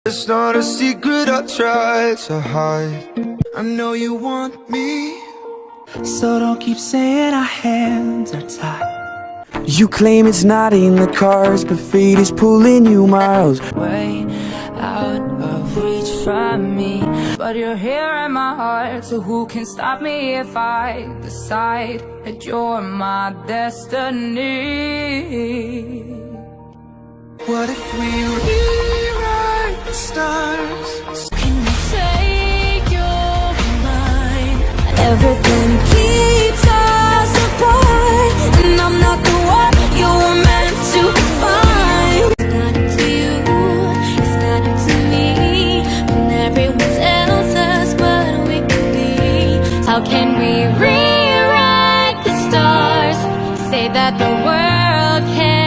It's not a secret I try to hide. I know you want me, so don't keep saying our hands are tied. You claim it's not in the cards, but fate is pulling you miles way out of reach from me. But you're here in my heart, so who can stop me if I decide that you're my destiny? What if we rewrite the stars? Can you say you're mine? Everything keeps us apart, and I'm not the one you were meant to find. It's not up to you, it's not up to me, and everyone tells us what we can be. How can we rewrite the stars? Say that the world can